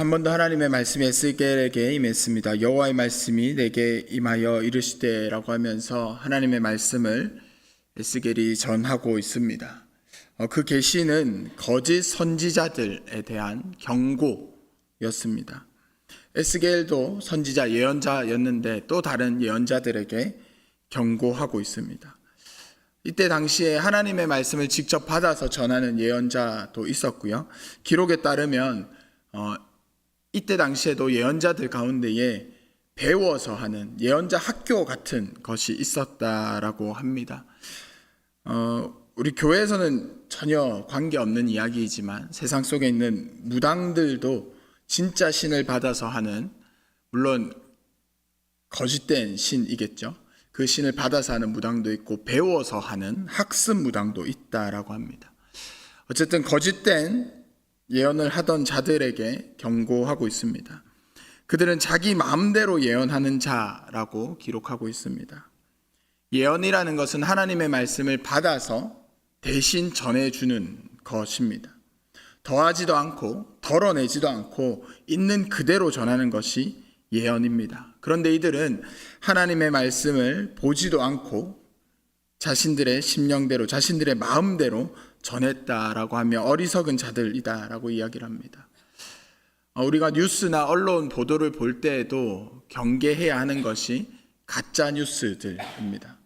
한 번 더 하나님의 말씀이 에스겔에게 임했습니다. 여호와의 말씀이 내게 임하여 이르시되라고 하면서 하나님의 말씀을 에스겔이 전하고 있습니다. 그 계시는 거짓 선지자들에 대한 경고였습니다. 에스겔도 선지자 예언자였는데 또 다른 예언자들에게 경고하고 있습니다. 이때 당시에 하나님의 말씀을 직접 받아서 전하는 예언자도 있었고요. 기록에 따르면 이때 당시에도 예언자들 가운데에 배워서 하는 예언자 학교 같은 것이 있었다라고 합니다. 우리 교회에서는 전혀 관계없는 이야기이지만 세상 속에 있는 무당들도 진짜 신을 받아서 하는, 물론 거짓된 신이겠죠. 그 신을 받아서 하는 무당도 있고 배워서 하는 학습 무당도 있다라고 합니다. 어쨌든 거짓된 예언을 하던 자들에게 경고하고 있습니다. 그들은 자기 마음대로 예언하는 자라고 기록하고 있습니다. 예언이라는 것은 하나님의 말씀을 받아서 대신 전해주는 것입니다. 더하지도 않고 덜어내지도 않고 있는 그대로 전하는 것이 예언입니다. 그런데 이들은 하나님의 말씀을 보지도 않고 자신들의 심령대로, 자신들의 마음대로 전했다라고 하며 어리석은 자들이다라고 이야기를 합니다. 우리가 뉴스나 언론 보도를 볼 때에도 경계해야 하는 것이 가짜 뉴스들입니다.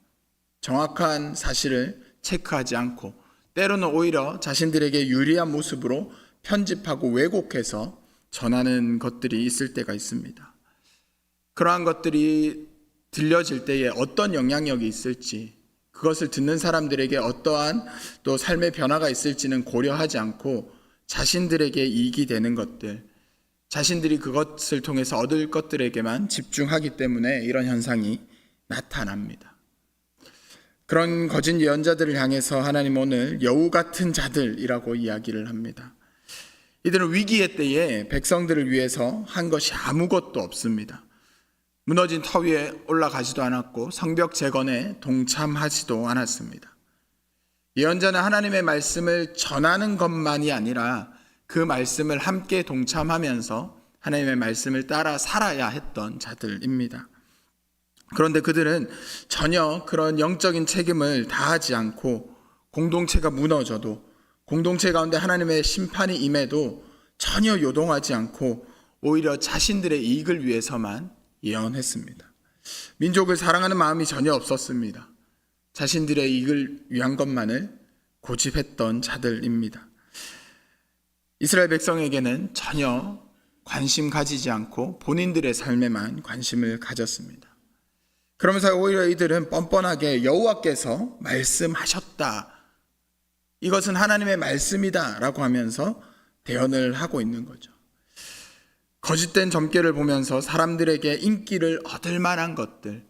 정확한 사실을 체크하지 않고 때로는 오히려 자신들에게 유리한 모습으로 편집하고 왜곡해서 전하는 것들이 있을 때가 있습니다. 그러한 것들이 들려질 때에 어떤 영향력이 있을지, 그것을 듣는 사람들에게 어떠한 또 삶의 변화가 있을지는 고려하지 않고 자신들에게 이익이 되는 것들, 자신들이 그것을 통해서 얻을 것들에게만 집중하기 때문에 이런 현상이 나타납니다. 그런 거짓 예언자들을 향해서 하나님 오늘 여우 같은 자들이라고 이야기를 합니다. 이들은 위기의 때에 백성들을 위해서 한 것이 아무것도 없습니다. 무너진 터 위에 올라가지도 않았고 성벽 재건에 동참하지도 않았습니다. 예언자는 하나님의 말씀을 전하는 것만이 아니라 그 말씀을 함께 동참하면서 하나님의 말씀을 따라 살아야 했던 자들입니다. 그런데 그들은 전혀 그런 영적인 책임을 다하지 않고 공동체가 무너져도, 공동체 가운데 하나님의 심판이 임해도 전혀 요동하지 않고 오히려 자신들의 이익을 위해서만 예언했습니다. 민족을 사랑하는 마음이 전혀 없었습니다. 자신들의 이익을 위한 것만을 고집했던 자들입니다. 이스라엘 백성에게는 전혀 관심 가지지 않고 본인들의 삶에만 관심을 가졌습니다. 그러면서 오히려 이들은 뻔뻔하게 여호와께서 말씀하셨다, 이것은 하나님의 말씀이다 라고 하면서 대언을 하고 있는 거죠. 거짓된 점괘를 보면서 사람들에게 인기를 얻을 만한 것들,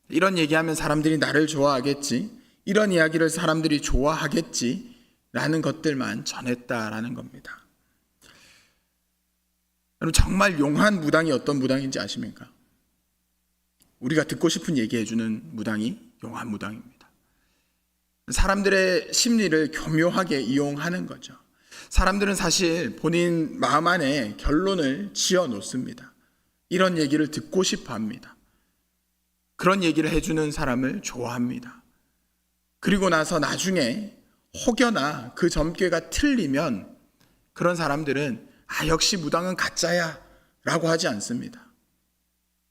이런 얘기하면 사람들이 나를 좋아하겠지, 이런 이야기를 사람들이 좋아하겠지 라는 것들만 전했다라는 겁니다. 여러분, 정말 용한 무당이 어떤 무당인지 아십니까? 우리가 듣고 싶은 얘기해주는 무당이 용한 무당입니다. 사람들의 심리를 교묘하게 이용하는 거죠. 사람들은 사실 본인 마음 안에 결론을 지어 놓습니다. 이런 얘기를 듣고 싶어 합니다. 그런 얘기를 해주는 사람을 좋아합니다. 그리고 나서 나중에 혹여나 그 점괘가 틀리면 그런 사람들은 역시 무당은 가짜야 라고 하지 않습니다.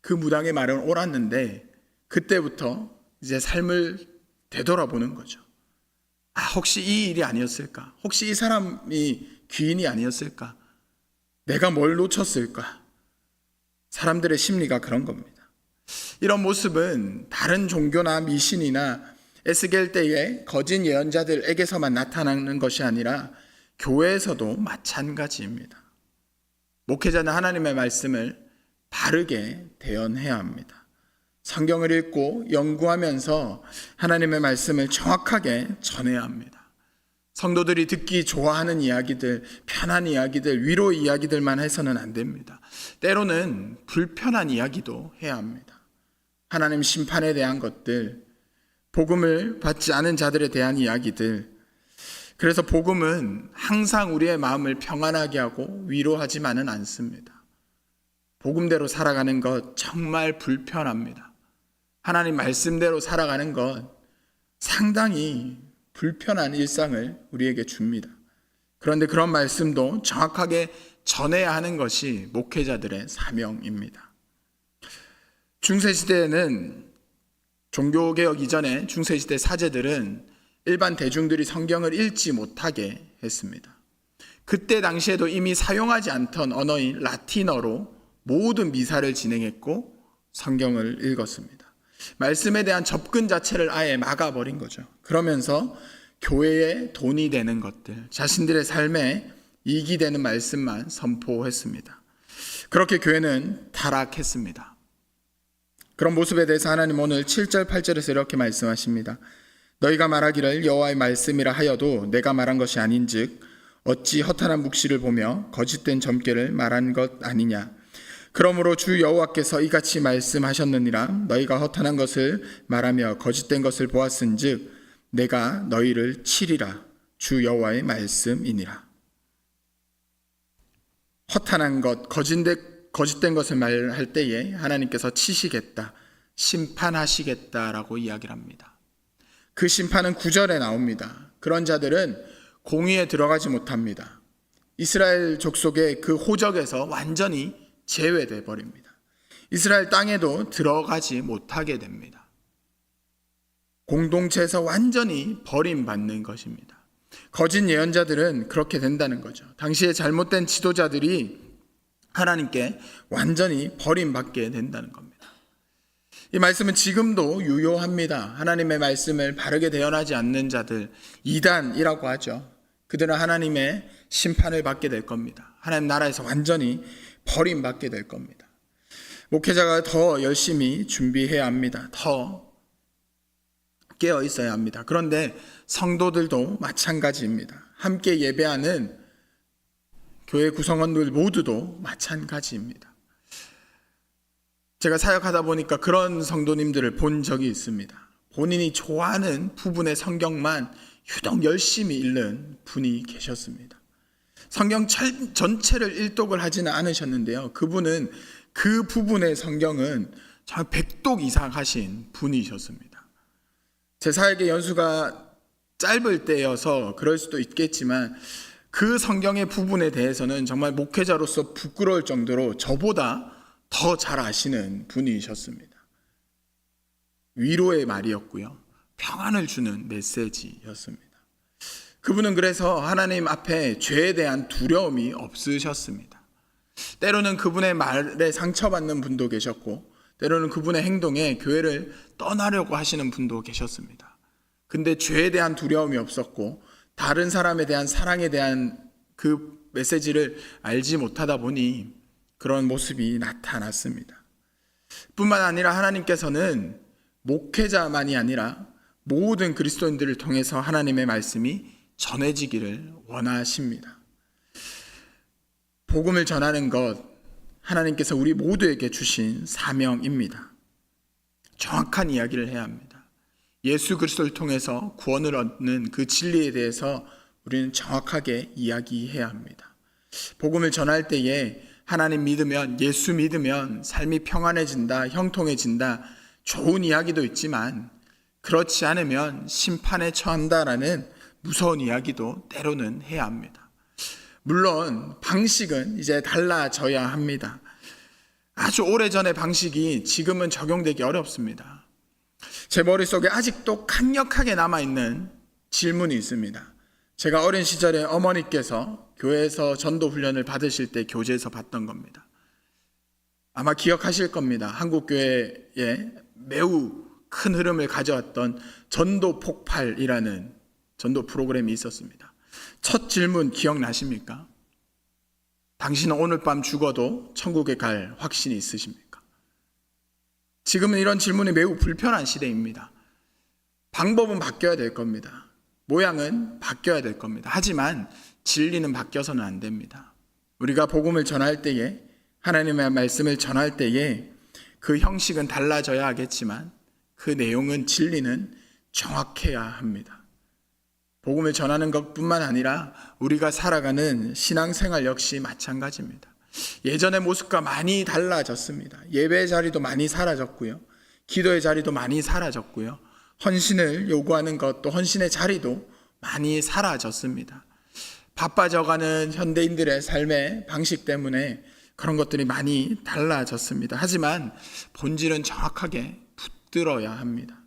그 무당의 말은 옳았는데 그때부터 이제 삶을 되돌아보는 거죠. 혹시 이 일이 아니었을까? 혹시 이 사람이 귀인이 아니었을까? 내가 뭘 놓쳤을까? 사람들의 심리가 그런 겁니다. 이런 모습은 다른 종교나 미신이나 에스겔 때의 거짓 예언자들에게서만 나타나는 것이 아니라 교회에서도 마찬가지입니다. 목회자는 하나님의 말씀을 바르게 대언해야 합니다. 성경을 읽고 연구하면서 하나님의 말씀을 정확하게 전해야 합니다. 성도들이 듣기 좋아하는 이야기들, 편한 이야기들, 위로 이야기들만 해서는 안 됩니다. 때로는 불편한 이야기도 해야 합니다. 하나님 심판에 대한 것들, 복음을 받지 않은 자들에 대한 이야기들, 그래서 복음은 항상 우리의 마음을 평안하게 하고 위로하지만은 않습니다. 복음대로 살아가는 것 정말 불편합니다. 하나님 말씀대로 살아가는 것 상당히 불편한 일상을 우리에게 줍니다. 그런데 그런 말씀도 정확하게 전해야 하는 것이 목회자들의 사명입니다. 중세시대에는 종교개혁 이전에 중세시대 사제들은 일반 대중들이 성경을 읽지 못하게 했습니다. 그때 당시에도 이미 사용하지 않던 언어인 라틴어로 모든 미사를 진행했고 성경을 읽었습니다. 말씀에 대한 접근 자체를 아예 막아버린 거죠. 그러면서 교회에 돈이 되는 것들, 자신들의 삶에 이익이 되는 말씀만 선포했습니다. 그렇게 교회는 타락했습니다. 그런 모습에 대해서 하나님 오늘 7절 8절에서 이렇게 말씀하십니다. 너희가 말하기를 여호와의 말씀이라 하여도 내가 말한 것이 아닌즉 어찌 허탄한 묵시를 보며 거짓된 점괘를 말한 것 아니냐. 그러므로 주 여호와께서 이같이 말씀하셨느니라. 너희가 허탄한 것을 말하며 거짓된 것을 보았은즉 내가 너희를 치리라. 주 여호와의 말씀이니라. 허탄한 것, 거짓된 것을 말할 때에 하나님께서 치시겠다, 심판하시겠다라고 이야기를 합니다. 그 심판은 9절에 나옵니다. 그런 자들은 공의에 들어가지 못합니다. 이스라엘 족속의 그 호적에서 완전히 제외돼 버립니다. 이스라엘 땅에도 들어가지 못하게 됩니다. 공동체에서 완전히 버림받는 것입니다. 거짓 예언자들은 그렇게 된다는 거죠. 당시에 잘못된 지도자들이 하나님께 완전히 버림받게 된다는 겁니다. 이 말씀은 지금도 유효합니다. 하나님의 말씀을 바르게 대언하지 않는 자들, 이단이라고 하죠. 그들은 하나님의 심판을 받게 될 겁니다. 하나님 나라에서 완전히 버림받게 될 겁니다. 목회자가 더 열심히 준비해야 합니다. 더 깨어 있어야 합니다. 그런데 성도들도 마찬가지입니다. 함께 예배하는 교회 구성원들 모두도 마찬가지입니다. 제가 사역하다 보니까 그런 성도님들을 본 적이 있습니다. 본인이 좋아하는 부분의 성경만 유독 열심히 읽는 분이 계셨습니다. 성경 전체를 일독을 하지는 않으셨는데요. 그분은 그 부분의 성경은 정 100독 이상 하신 분이셨습니다. 제 사역의 연수가 짧을 때여서 그럴 수도 있겠지만 그 성경의 부분에 대해서는 정말 목회자로서 부끄러울 정도로 저보다 더 잘 아시는 분이셨습니다. 위로의 말이었고요. 평안을 주는 메시지였습니다. 그분은 그래서 하나님 앞에 죄에 대한 두려움이 없으셨습니다. 때로는 그분의 말에 상처받는 분도 계셨고 때로는 그분의 행동에 교회를 떠나려고 하시는 분도 계셨습니다. 근데 죄에 대한 두려움이 없었고 다른 사람에 대한 사랑에 대한 그 메시지를 알지 못하다 보니 그런 모습이 나타났습니다. 뿐만 아니라 하나님께서는 목회자만이 아니라 모든 그리스도인들을 통해서 하나님의 말씀이 전해지기를 원하십니다. 복음을 전하는 것, 하나님께서 우리 모두에게 주신 사명입니다. 정확한 이야기를 해야 합니다. 예수 그리스도를 통해서 구원을 얻는 그 진리에 대해서 우리는 정확하게 이야기해야 합니다. 복음을 전할 때에 하나님 믿으면, 예수 믿으면 삶이 평안해진다, 형통해진다, 좋은 이야기도 있지만 그렇지 않으면 심판에 처한다라는 무서운 이야기도 때로는 해야 합니다. 물론 방식은 이제 달라져야 합니다. 아주 오래전의 방식이 지금은 적용되기 어렵습니다. 제 머릿속에 아직도 강력하게 남아있는 질문이 있습니다. 제가 어린 시절에 어머니께서 교회에서 전도 훈련을 받으실 때 교재에서 봤던 겁니다. 아마 기억하실 겁니다. 한국교회에 매우 큰 흐름을 가져왔던 전도 폭발이라는 전도 프로그램이 있었습니다. 첫 질문 기억나십니까? 당신은 오늘 밤 죽어도 천국에 갈 확신이 있으십니까? 지금은 이런 질문이 매우 불편한 시대입니다. 방법은 바뀌어야 될 겁니다. 모양은 바뀌어야 될 겁니다. 하지만 진리는 바뀌어서는 안 됩니다. 우리가 복음을 전할 때에, 하나님의 말씀을 전할 때에 그 형식은 달라져야 하겠지만 그 내용은, 진리는 정확해야 합니다. 복음을 전하는 것뿐만 아니라 우리가 살아가는 신앙생활 역시 마찬가지입니다. 예전의 모습과 많이 달라졌습니다. 예배 자리도 많이 사라졌고요. 기도의 자리도 많이 사라졌고요. 헌신을 요구하는 것, 또 헌신의 자리도 많이 사라졌습니다. 바빠져가는 현대인들의 삶의 방식 때문에 그런 것들이 많이 달라졌습니다. 하지만 본질은 정확하게 붙들어야 합니다.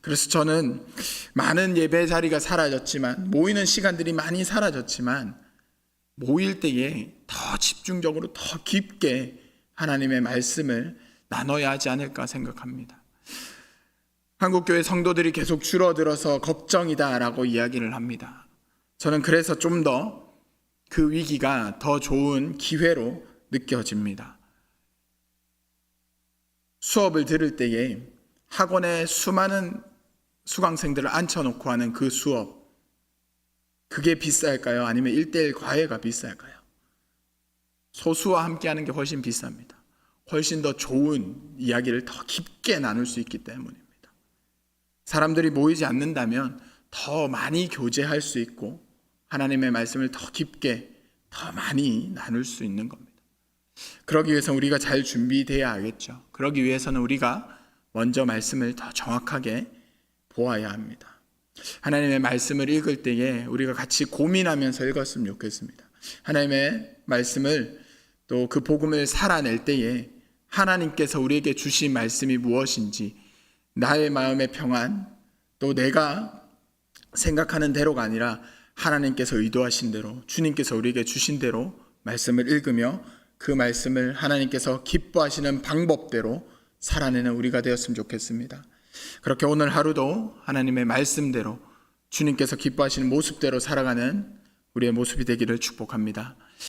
그래서 저는 많은 예배 자리가 사라졌지만, 모이는 시간들이 많이 사라졌지만, 모일 때에 더 집중적으로 더 깊게 하나님의 말씀을 나눠야 하지 않을까 생각합니다. 한국교회 성도들이 계속 줄어들어서 걱정이다라고 이야기를 합니다. 저는 그래서 좀 더 그 위기가 더 좋은 기회로 느껴집니다. 수업을 들을 때에 학원에 수많은 수강생들을 앉혀놓고 하는 그 수업, 그게 비쌀까요? 아니면 1:1 과외가 비쌀까요? 소수와 함께 하는 게 훨씬 비쌉니다. 훨씬 더 좋은 이야기를 더 깊게 나눌 수 있기 때문입니다. 사람들이 모이지 않는다면 더 많이 교제할 수 있고 하나님의 말씀을 더 깊게, 더 많이 나눌 수 있는 겁니다. 그러기 위해서 우리가 잘 준비되어야 하겠죠. 그러기 위해서는 우리가 먼저 말씀을 더 정확하게 보아야 합니다. 하나님의 말씀을 읽을 때에 우리가 같이 고민하면서 읽었으면 좋겠습니다. 하나님의 말씀을, 또 그 복음을 살아낼 때에 하나님께서 우리에게 주신 말씀이 무엇인지, 나의 마음의 평안, 또 내가 생각하는 대로가 아니라 하나님께서 의도하신 대로, 주님께서 우리에게 주신 대로 말씀을 읽으며 그 말씀을 하나님께서 기뻐하시는 방법대로 살아내는 우리가 되었으면 좋겠습니다. 그렇게 오늘 하루도 하나님의 말씀대로, 주님께서 기뻐하시는 모습대로 살아가는 우리의 모습이 되기를 축복합니다.